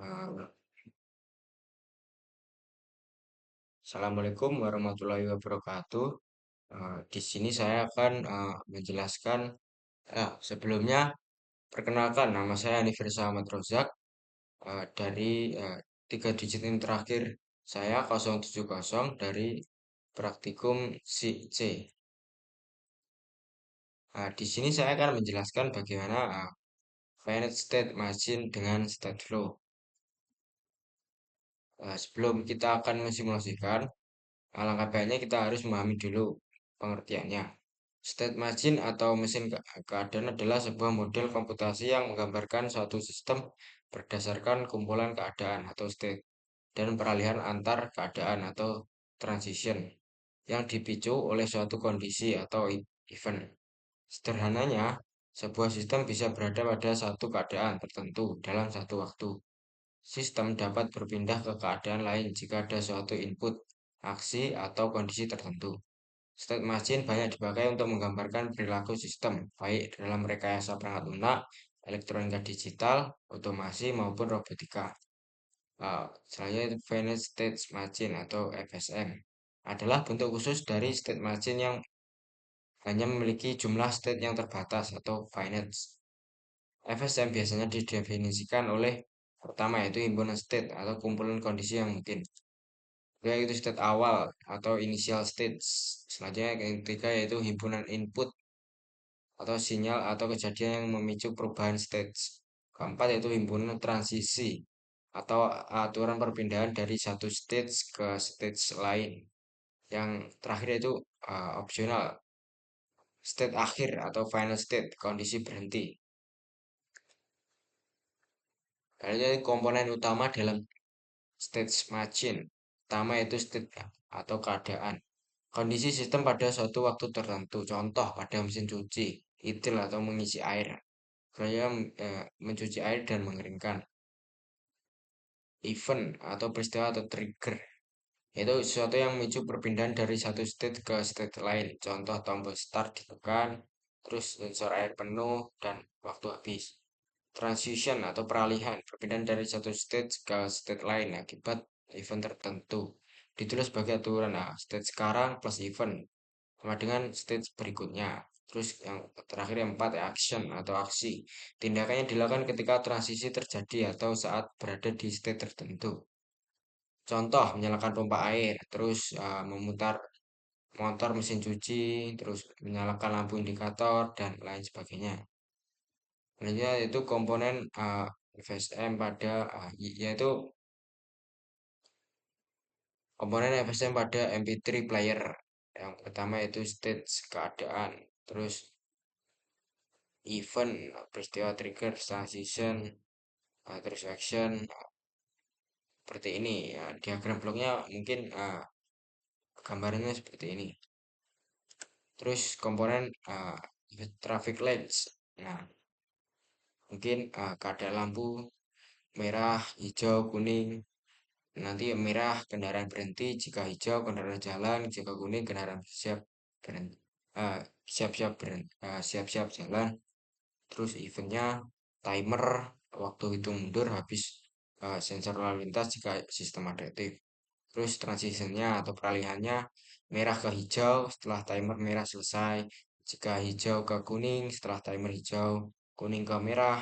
Eh, Assalamualaikum warahmatullahi wabarakatuh. Di sini saya akan menjelaskan. Sebelumnya, perkenalkan nama saya Aniversa Ahmad Rozak, dari 3 digit ini terakhir saya 070 dari praktikum C. Di sini saya akan menjelaskan bagaimana finite state machine dengan state flow. Sebelum kita akan mensimulasikan, alangkah baiknya kita harus memahami dulu pengertiannya. State machine atau mesin keadaan adalah sebuah model komputasi yang menggambarkan suatu sistem berdasarkan kumpulan keadaan atau state dan peralihan antar keadaan atau transition yang dipicu oleh suatu kondisi atau event. Sederhananya, sebuah sistem bisa berada pada satu keadaan tertentu dalam satu waktu. Sistem dapat berpindah ke keadaan lain jika ada suatu input, aksi, atau kondisi tertentu. State machine banyak dipakai untuk menggambarkan perilaku sistem, baik dalam rekayasa perangkat lunak, elektronika digital, otomasi, maupun robotika. Selanjutnya itu finite state machine atau FSM adalah bentuk khusus dari state machine yang hanya memiliki jumlah state yang terbatas atau finite. FSM biasanya didefinisikan oleh pertama yaitu himpunan state atau kumpulan kondisi yang mungkin. Kedua yaitu state awal atau initial state. Selanjutnya yang ketiga yaitu himpunan input atau sinyal atau kejadian yang memicu perubahan state. Keempat yaitu himpunan transisi atau aturan perpindahan dari satu stage ke stage lain. Yang terakhir yaitu opsional state akhir atau final state, kondisi berhenti. Lalu komponen utama dalam state machine. Pertama yaitu state atau keadaan. Kondisi sistem pada suatu waktu tertentu. Contoh pada mesin cuci, idle atau mengisi air. Saya mencuci air dan mengeringkan. Event atau peristiwa atau trigger. Itu sesuatu yang memicu perpindahan dari satu state ke state lain. Contoh tombol start ditekan, terus sensor air penuh, dan waktu habis. Transition atau peralihan, perpindahan dari satu state ke state lain akibat event tertentu. Ditulis sebagai aturan, state sekarang plus event sama dengan stage berikutnya. Terus yang terakhir yang keempat action atau aksi. Tindakannya dilakukan ketika transisi terjadi atau saat berada di state tertentu. Contoh menyalakan pompa air, terus memutar motor mesin cuci, terus menyalakan lampu indikator dan lain sebagainya. Selanjutnya yaitu komponen FSM pada yaitu komponen FSM pada MP3 player. Yang pertama itu state keadaan, terus event, peristiwa trigger, transition, terus action, seperti ini. Diagram bloknya mungkin gambarannya seperti ini. Terus komponen traffic lights. Nah, mungkin keadaan lampu merah, hijau, kuning. Nanti merah kendaraan berhenti, jika hijau kendaraan jalan, jika kuning kendaraan siap berhenti. Siap-siap siap-siap jalan. Terus eventnya timer, waktu hitung mundur habis sensor lalu lintas jika sistem adaptif. Terus transitionnya atau peralihannya merah ke hijau setelah timer merah selesai. Jika hijau ke kuning setelah timer hijau, kuning ke merah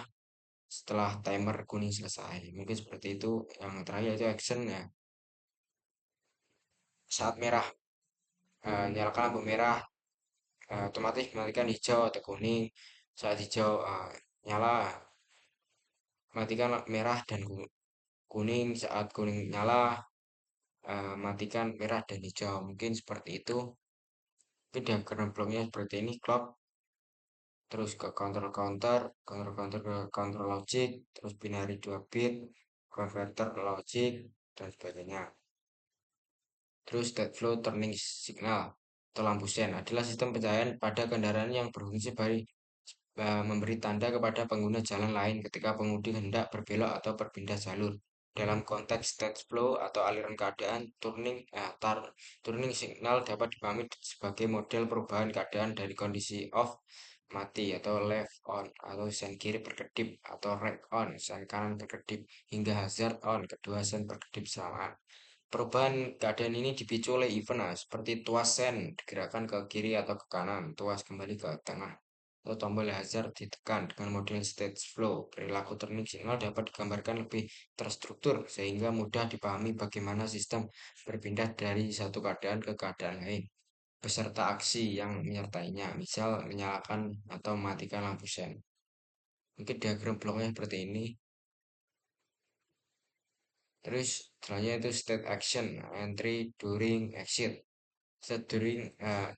setelah timer kuning selesai. Mungkin seperti itu. Yang terakhir itu action ya. Saat merah nyalakan lampu merah, otomatis mematikan hijau atau kuning. Saat hijau nyala, matikan merah dan kuning. Saat kuning nyala, matikan merah dan hijau. Mungkin seperti itu. Tapi diagram bloknya seperti ini, clock, terus ke counter-counter, counter-counter ke counter logic, terus binary 2 bit, converter ke logic, dan sebagainya. Terus state flow turning signal atau lampu sen adalah sistem pencahayaan pada kendaraan yang berfungsi sebagai memberi tanda kepada pengguna jalan lain ketika pengemudi hendak berbelok atau berpindah jalur. Dalam konteks state flow atau aliran keadaan, turning signal dapat dipahami sebagai model perubahan keadaan dari kondisi off mati atau left on atau sen kiri berkedip atau right on sen kanan berkedip hingga hazard on kedua sen berkedip bersamaan. Perubahan keadaan ini dipicu oleh event seperti tuas sen digerakkan ke kiri atau ke kanan, tuas kembali ke tengah, atau tombol hazard ditekan. Dengan model stage flow, perilaku turning signal dapat digambarkan lebih terstruktur sehingga mudah dipahami bagaimana sistem berpindah dari satu keadaan ke keadaan lain beserta aksi yang menyertainya, misal menyalakan atau mematikan lampu sen. Mungkin diagram bloknya seperti ini. Terus selanjutnya itu state action, entry, during, exit. State during,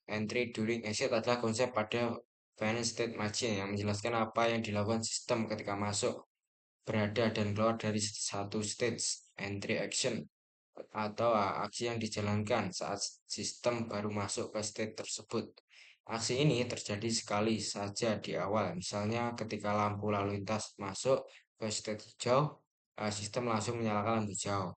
entry, during, exit adalah konsep pada finance state margin yang menjelaskan apa yang dilakukan sistem ketika masuk, berada, dan keluar dari satu stage, entry action, atau aksi yang dijalankan saat sistem baru masuk ke state tersebut. Aksi ini terjadi sekali saja di awal, misalnya ketika lampu lalu lintas masuk ke state hijau, sistem langsung menyalakan lampu hijau.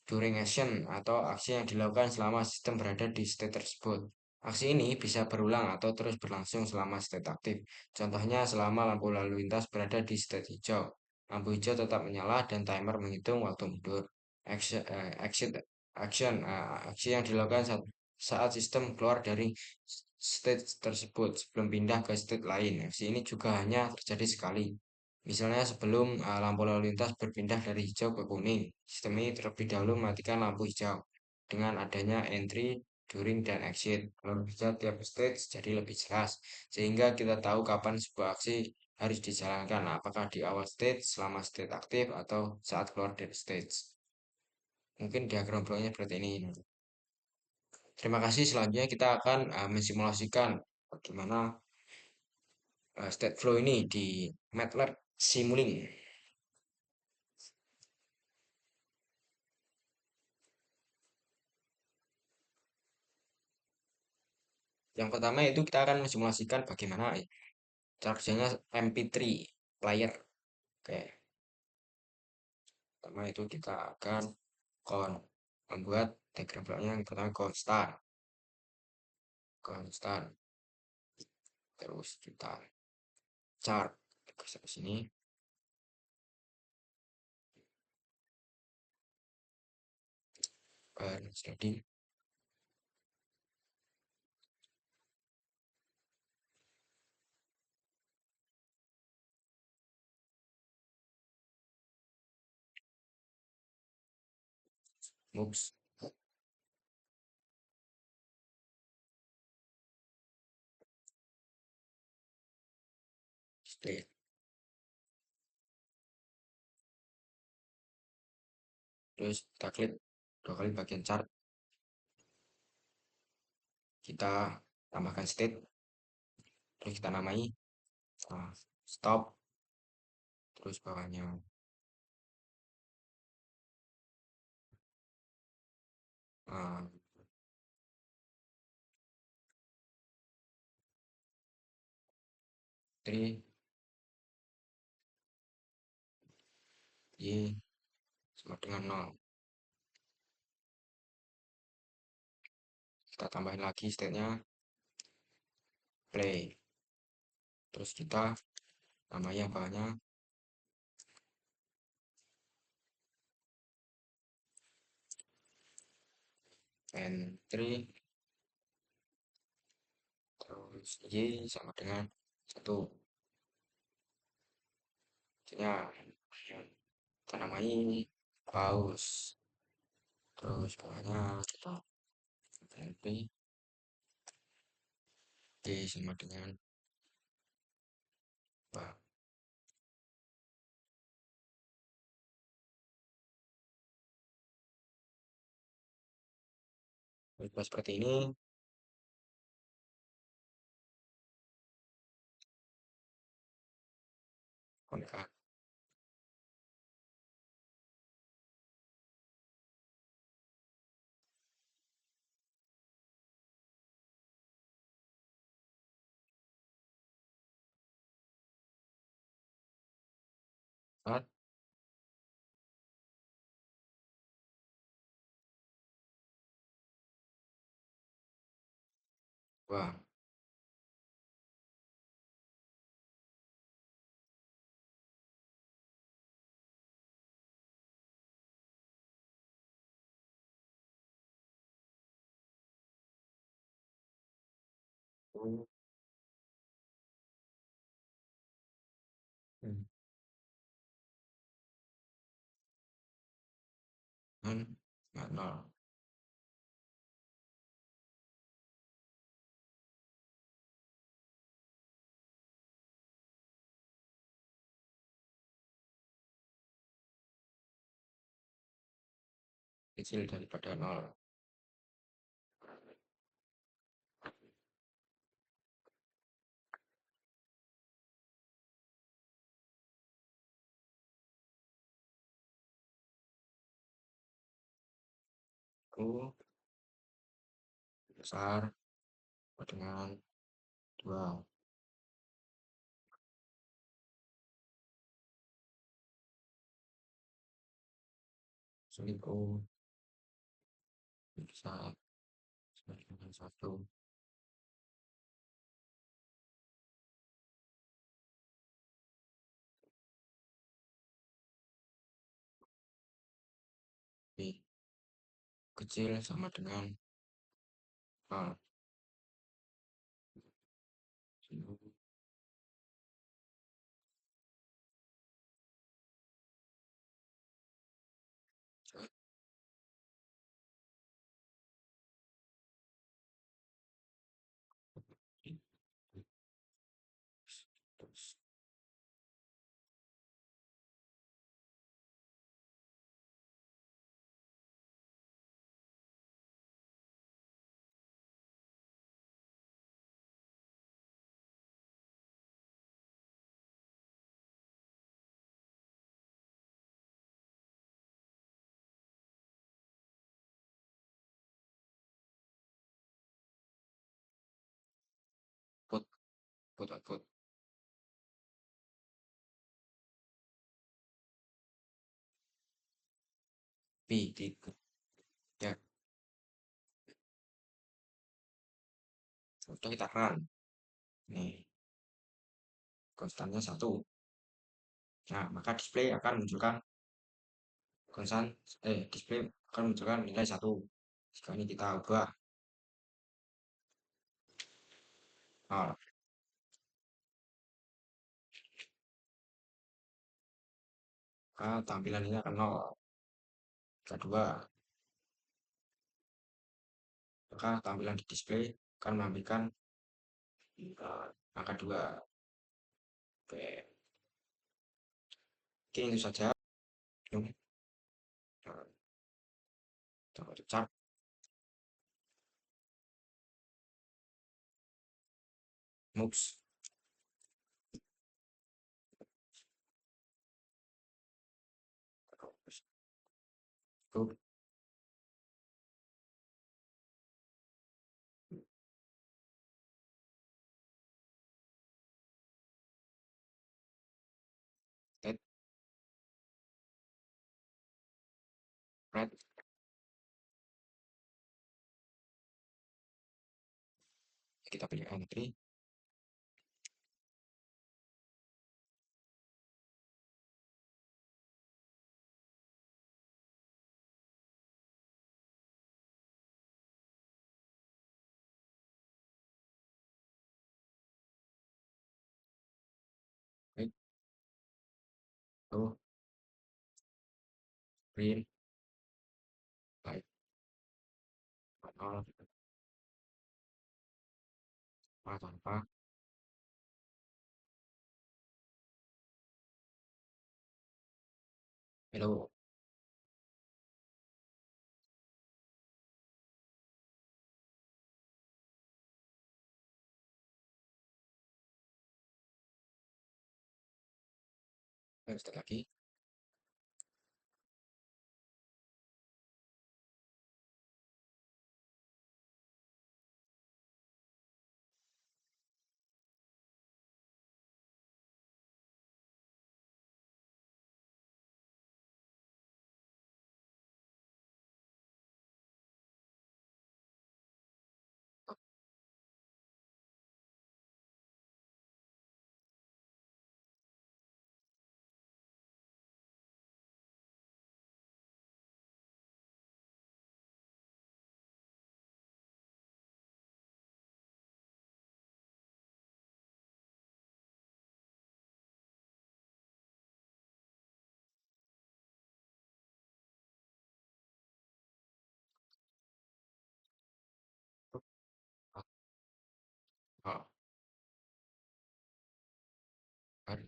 During action atau aksi yang dilakukan selama sistem berada di state tersebut. Aksi ini bisa berulang atau terus berlangsung selama state aktif. Contohnya selama lampu lalu lintas berada di state hijau. Lampu hijau tetap menyala dan timer menghitung waktu mundur. Exit action, aksi yang dilakukan saat sistem keluar dari state tersebut sebelum pindah ke state lain. Aksi ini juga hanya terjadi sekali. Misalnya sebelum lampu lalu lintas berpindah dari hijau ke kuning, sistem ini terlebih dahulu mematikan lampu hijau. Dengan adanya entry, during, dan exit, kalau bisa tiap stage jadi lebih jelas, sehingga kita tahu kapan sebuah aksi harus dijalankan, apakah di awal stage, selama state aktif, atau saat keluar dari stage. Mungkin diagram bloknya seperti ini. Terima kasih. Selanjutnya kita akan mensimulasikan bagaimana state flow ini di MATLAB Simulink. Yang pertama itu kita akan mensimulasikan bagaimana cara kerjanya MP3 player. Oke, pertama itu kita akan membuat diagram bloknya yang pertama constant. Constant. Terus kita chart ke sini. Jadi moves state. Terus kita klik dua kali bagian chart. Kita tambahkan state. Terus kita namai stop. Terus bawahnya uh, 3 Y sama dengan 0. Kita tambahin lagi state-nya play. Terus kita namanya bawahnya entry, terus Y sama dengan 1. Artinya kita namai pause. Terus bawahnya kita entry Y sama dengan apa? Seperti ini. Kontak. Wah, Oh, hmm, kan nggak nol. Kecil daripada nol. Ku besar sama dengan 2. Sulit U besar sama dengan 1. B kecil sama dengan nol. Terus put output B gitu. Ya, udah kita run. Nih, konstannya 1. Nah, maka display akan munculkan konstan display akan munculkan nilai 1. Jika ini kita ubah nol, maka tampilan ini akan 0. Jika 2, maka tampilan di display akan menampilkan angka 2. Oke, oke itu saja. Yuk, kita chart moves. Go, set, right, kita pilih entry. Right, go, print, like, 0, tanpa, hello. Start lagi. Oh, kan.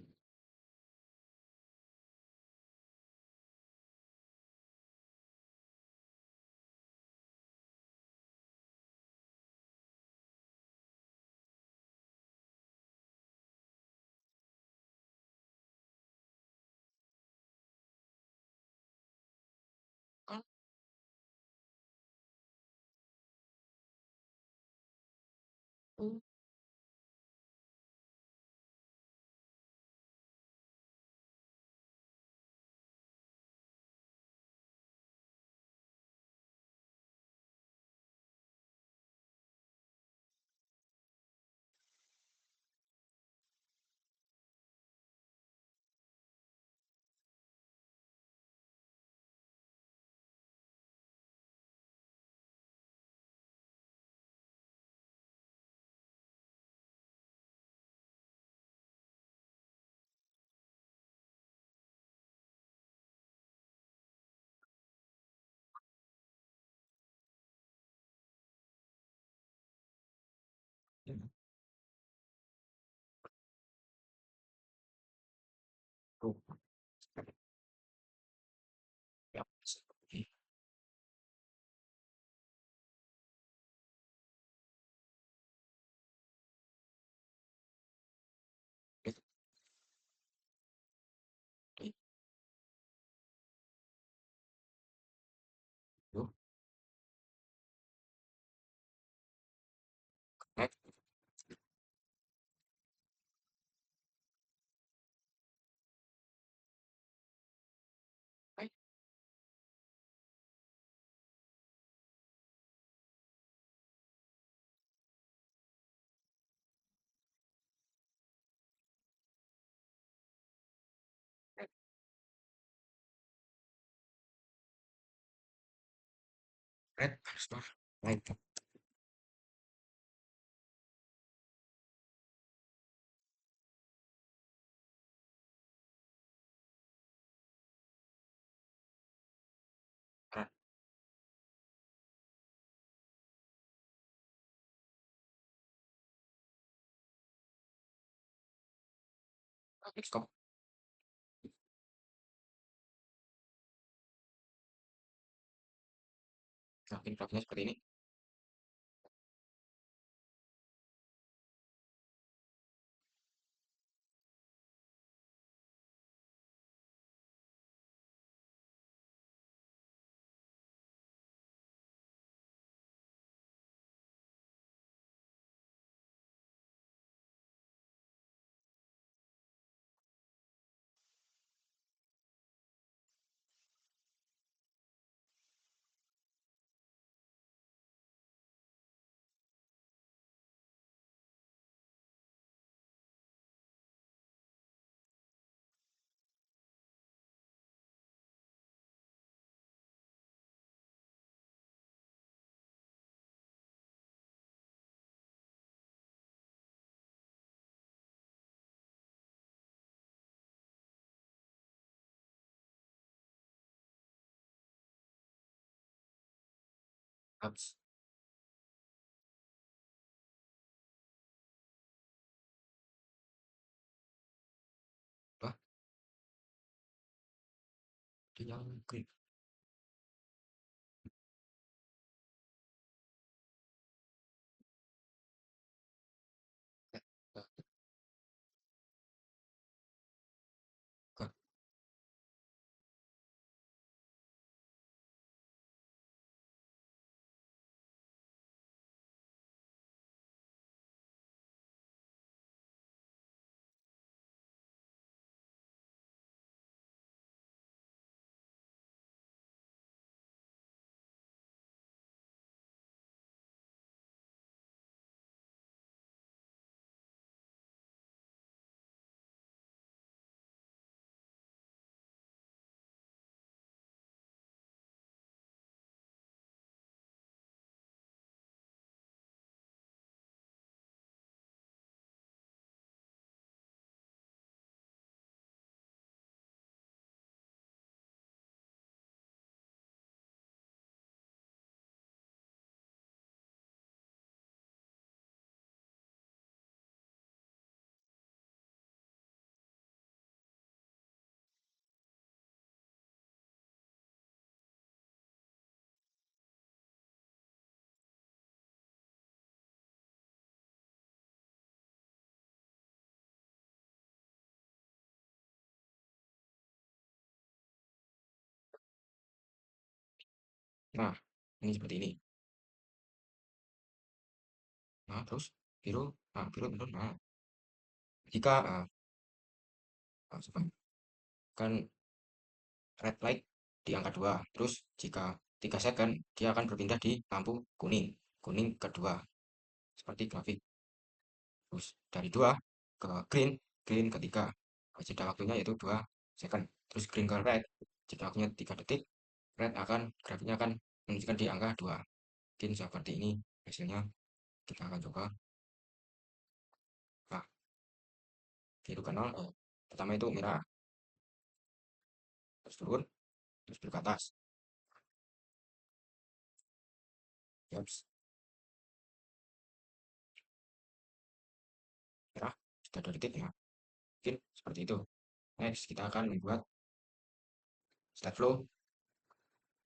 Kan. Hmm. Tuh, ya, seperti itu. Connect, connect, connect, underscore, like, run, stop. Mungkin grafiknya seperti ini. Apps, apa? Itu yang green. Bukan. Nah, ini seperti ini. Nah, terus biru, nah biru turun. Nah, jika kan red light di angka 2, terus jika 3 second dia akan berpindah di lampu kuning, kuning kedua, seperti grafik. Terus dari 2 ke green, green ketiga. Jeda waktunya yaitu 2 second. Terus green ke red, jeda waktunya 3 detik, red akan grafiknya akan menunjukkan di angka 2. Mungkin seperti ini hasilnya. Kita akan coba. Nah, biru ke 0, pertama itu merah, terus turun, terus biru ke atas. Yaps, merah, sudah 2 detik ya. Mungkin seperti itu. Next, kita akan membuat state flow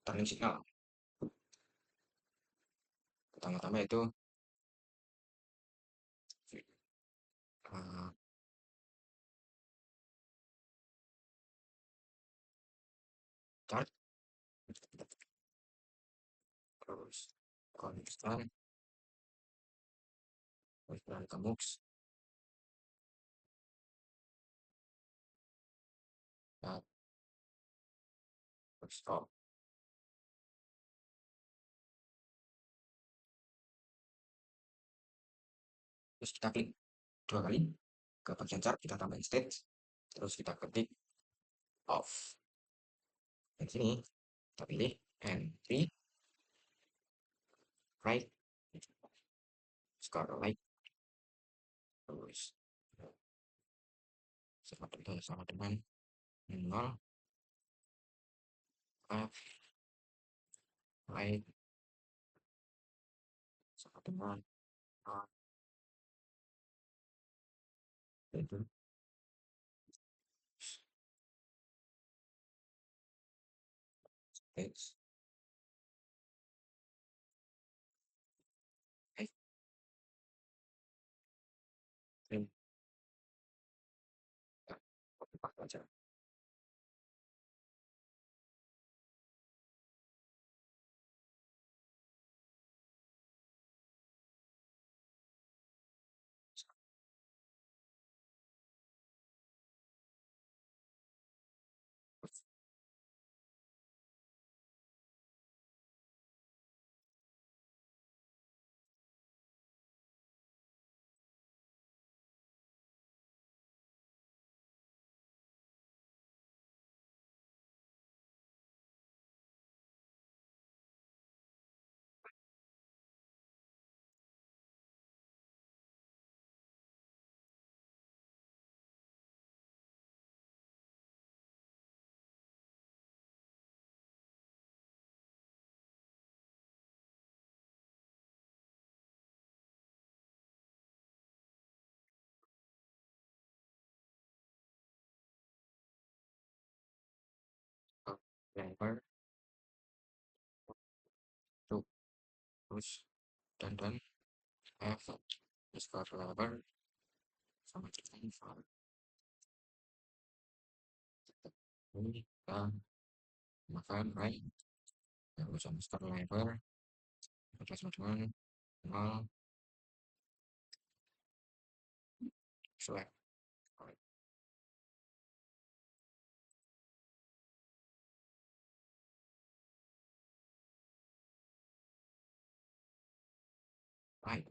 turning signal. Pertama-tama itu uh, chart, terus konstan, terus beralih ke mux, ya, terus stop. Terus kita klik 2 kali ke bagian chart, kita tambahin state, terus kita ketik off. Di sini kita pilih and 3 right, score right, terus sama dengan 0 left right sama dengan 0 itu stage right trim ya, aja. Lever tuh, terus dan F score lever sama dengan file ini kita makan right, terus sama score lever sama dengan 0 select right.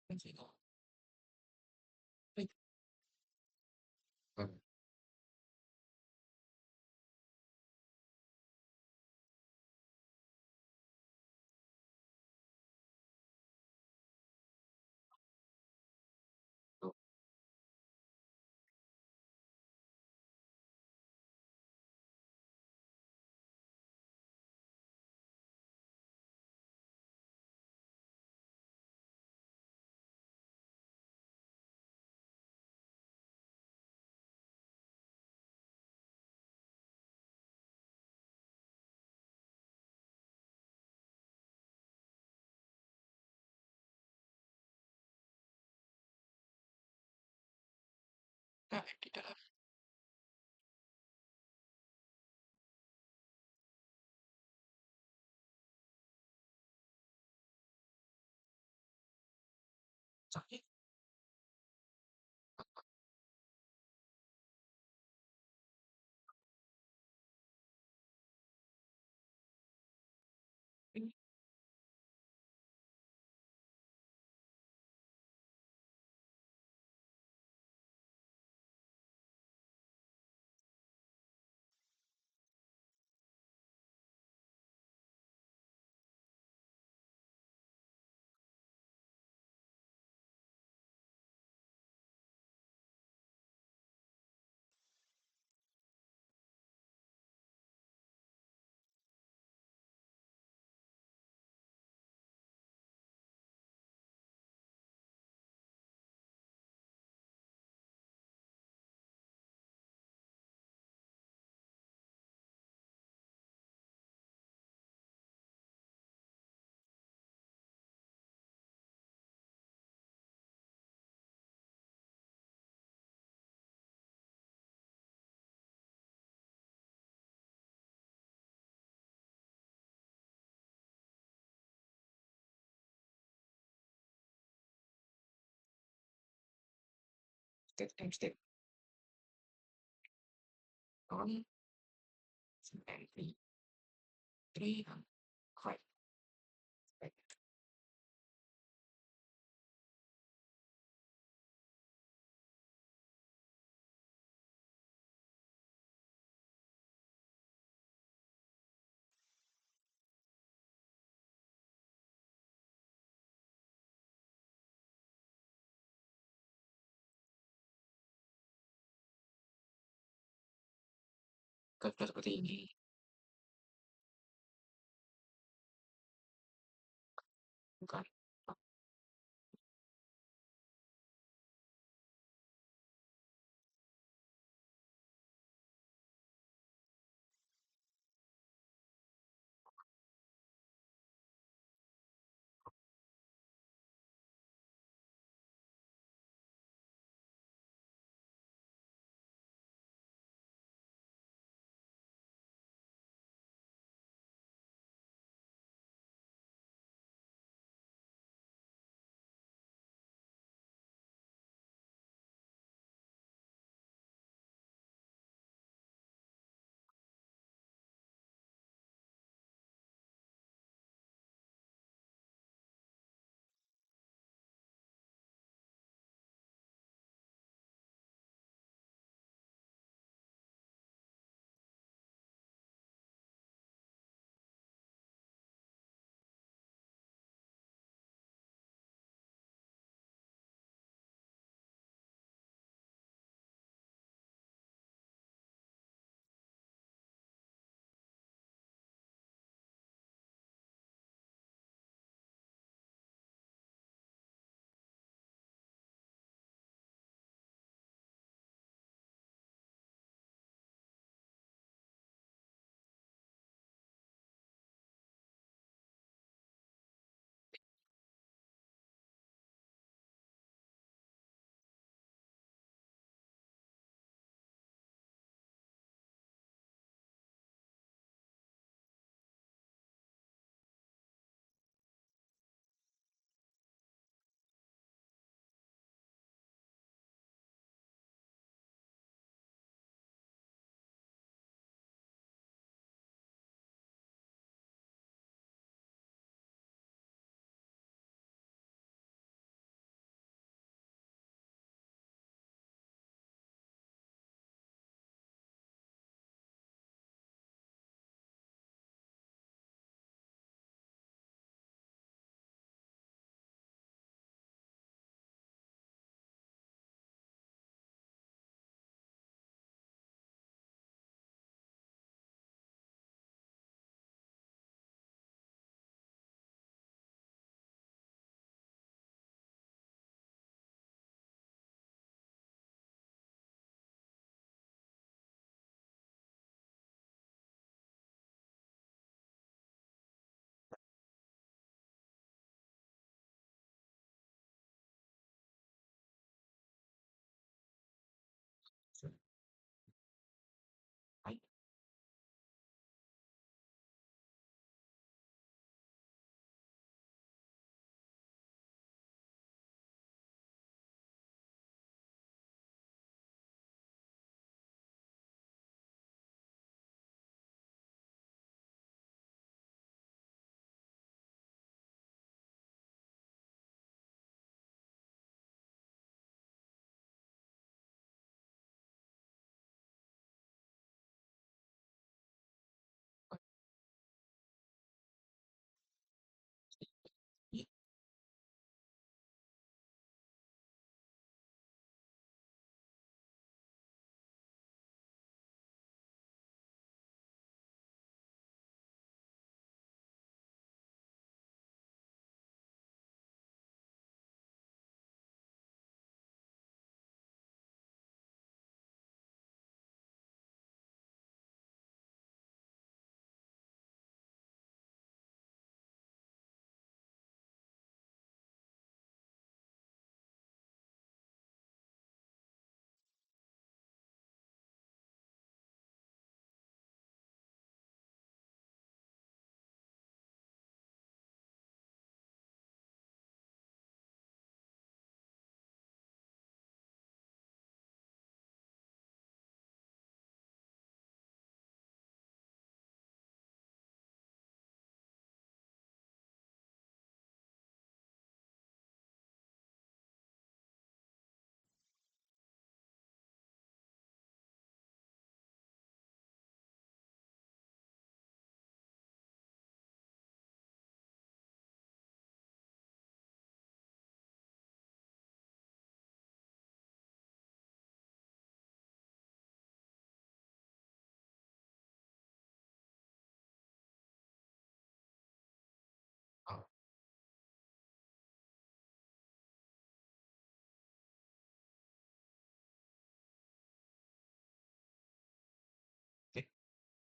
Dan sini right. Tuh, di dalam sakit. Step on and three, five. Kalau sudah seperti ini, bukan.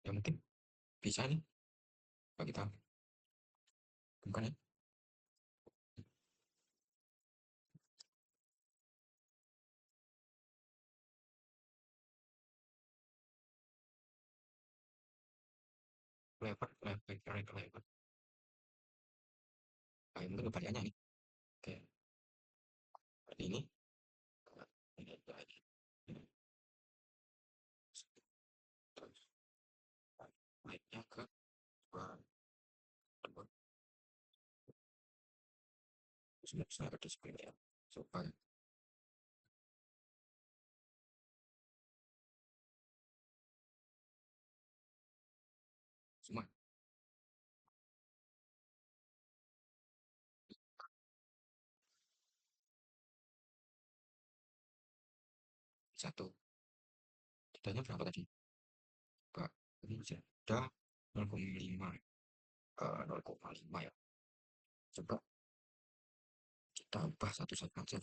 Ya mungkin bisa nih, kalau kita bukan ya. Lebar, lebar, lebar, lebar. Nah, ini mungkin variannya nih. Oke, seperti ini. Ini, ini. Terus naiknya ke dua, dua. Terus saya ada seperti ya. Supaya semua satu. Tidaknya berapa tadi? Pak, ini sudah 0,5. 0,5 ya. Coba kita ubah satu saja.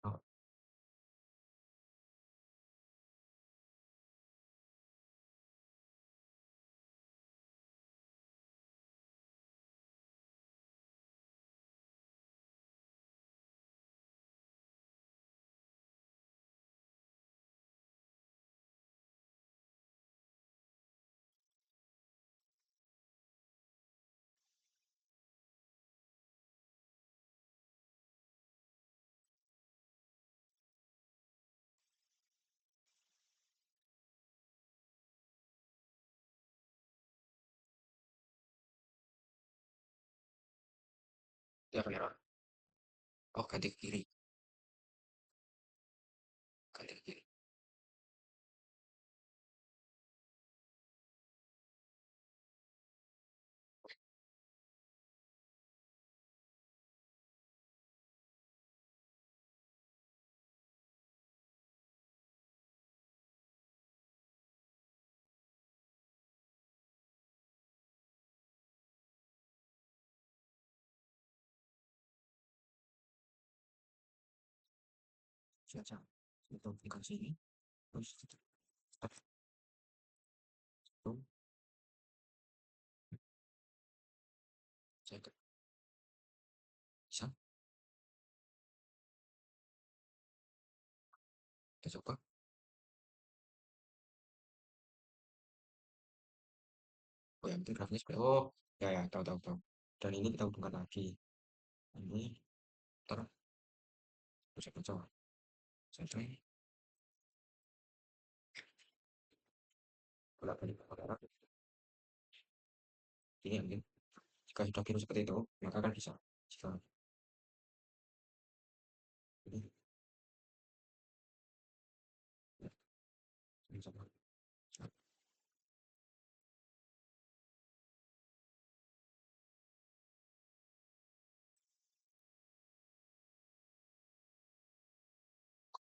Oh, dia akan error. Oh, ganti ke kiri. Ganti ke kiri. Saja. Itu tinggal sini. Terus start. Itu. Saya bisa. Kita coba. Oh, yang penting grafiknya seperti, oh, ya, ya, tahu, tahu, tahu. Dan ini kita hubungkan lagi. Ini, ntar, terus saya baca. Saya bolak-balik ke darat. Ini mungkin. Jika sudah biru seperti itu, maka kan bisa. Jika ini, ya, ini sama. Nah,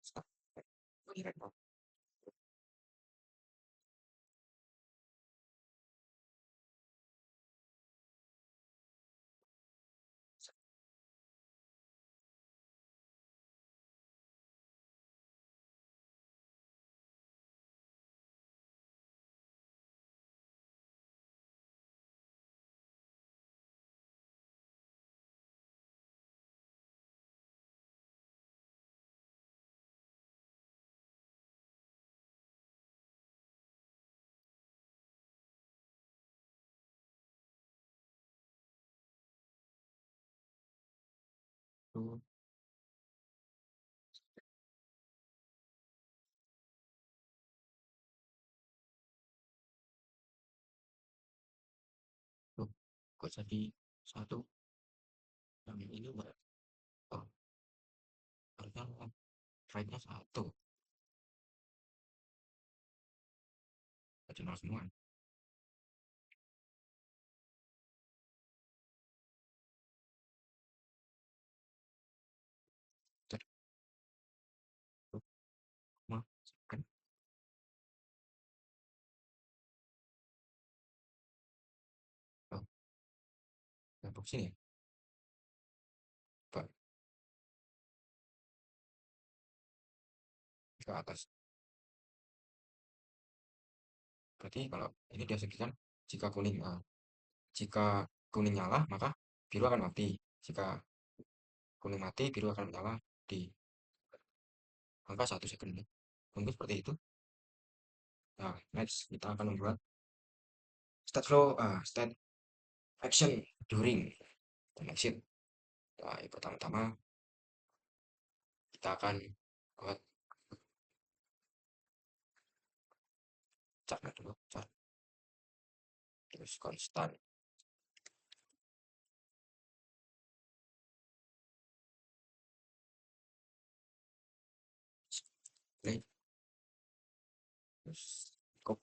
start. Ini red. Tuh, tuh. Kok jadi satu? Yang ini enggak. Oh, harusnya right-nya satu. Jadi nol semua. Kenapa sini ya? Pak, ke atas. Berarti kalau ini dia segi kan, jika kuning, jika kuning nyala maka biru akan mati. Jika kuning mati, biru akan menyala di angka 1 second. Mungkin seperti itu. Nah, next kita akan membuat state flow, state action during dan exit. Nah, yang pertama-tama kita akan buat chartnya dulu, chart terus konstan. Play, terus cukup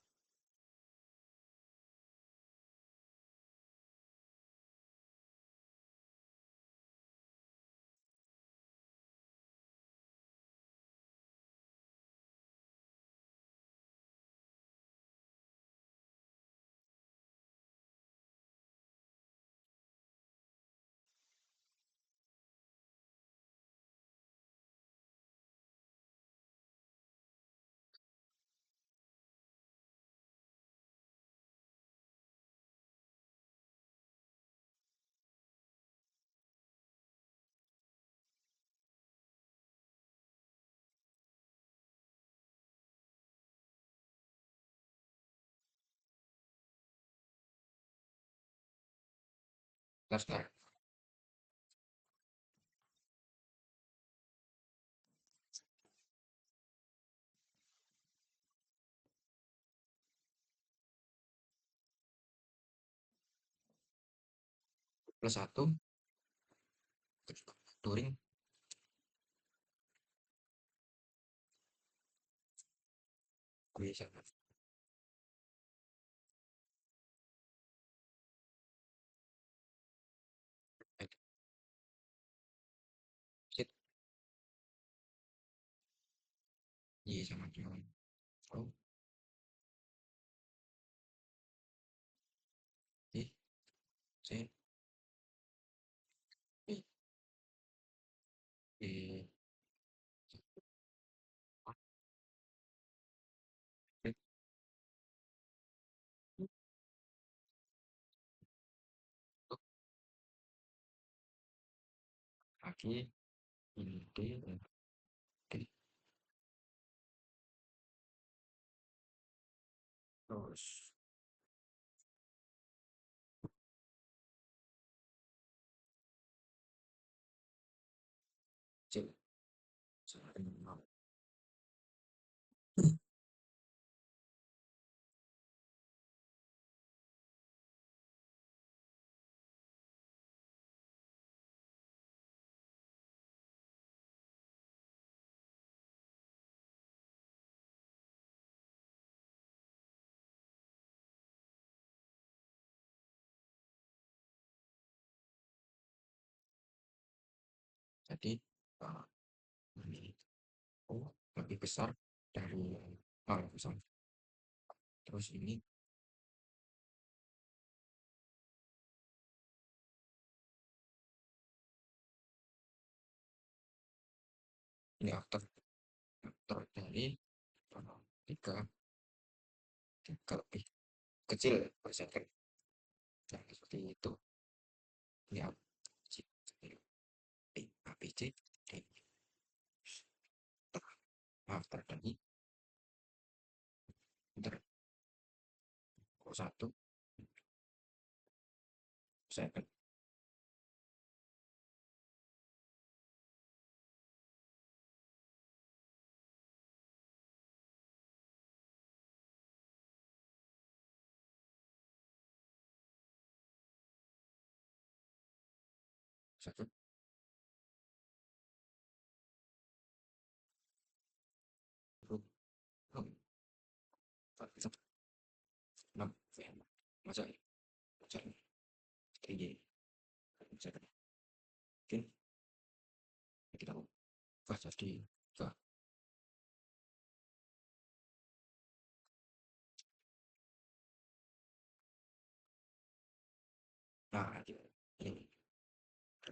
start plus 1 terus during bisa exit Y sama dengan flow Y C Y Y lagi ini D D terus C sama dengan 0. Jadi ini O lebih besar dari 0 besar. Terus ini after dari 3 lebih kecil per second. Nah, seperti itu. Ini ABC after dari after 1 second. Satu, dua, satu, 6, masa tinggi, second. Mungkin kita ubah jadi ke nah ini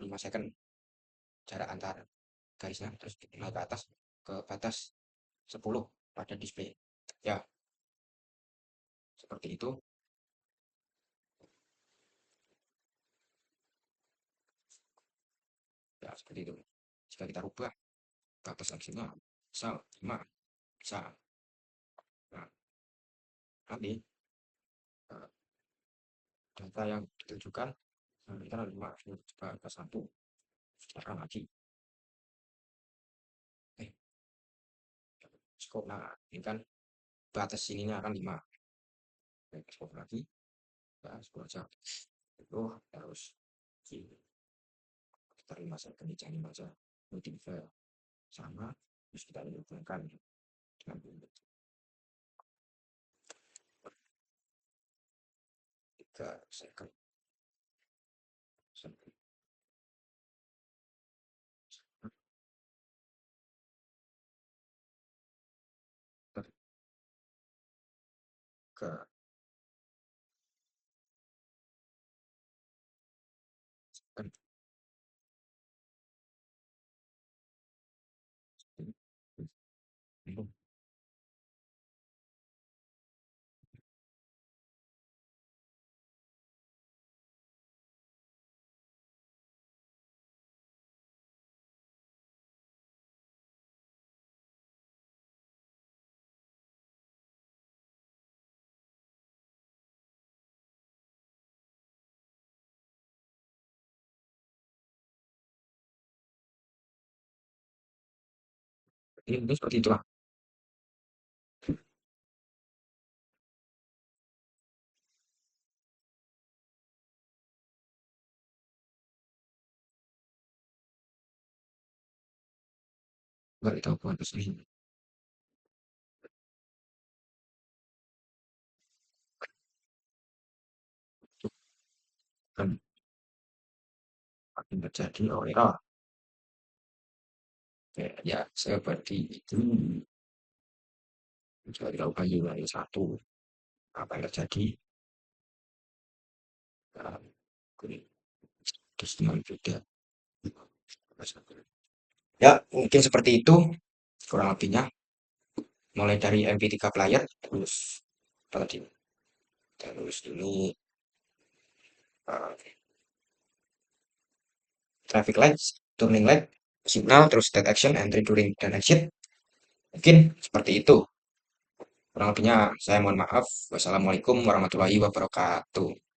5 second jarak antar garisnya, terus naik ke atas ke batas 10 pada display. Ya, seperti itu. Ya, seperti itu. Jika kita rubah batas maksimal misal 5, bisa. Nah, nanti eh, data yang ditujukan kita 5, coba ke 1, sekarang lagi. Eh, skop, nah ini kan batas sininya akan 5. Skop lagi, nah, 10 aja. Itu harus kita 5 second dicari aja. Multiple sama, terus kita hubungkan dengan 3 second. Ke second. Ini mungkin seperti itulah. Nggak tahu buat ini. Kan akan terjadi error. Ya, seperti itu. Jika kita ubah UI 1, apa yang terjadi? Nah, terus juga. Ya, mungkin seperti itu kurang lebihnya. Mulai dari MP3 player, terus apa tadi? Terus ini uh, traffic lights, turning light, signal, terus detection, entry during dan exit. Mungkin seperti itu. Kurang lebihnya saya mohon maaf. Wassalamualaikum warahmatullahi wabarakatuh.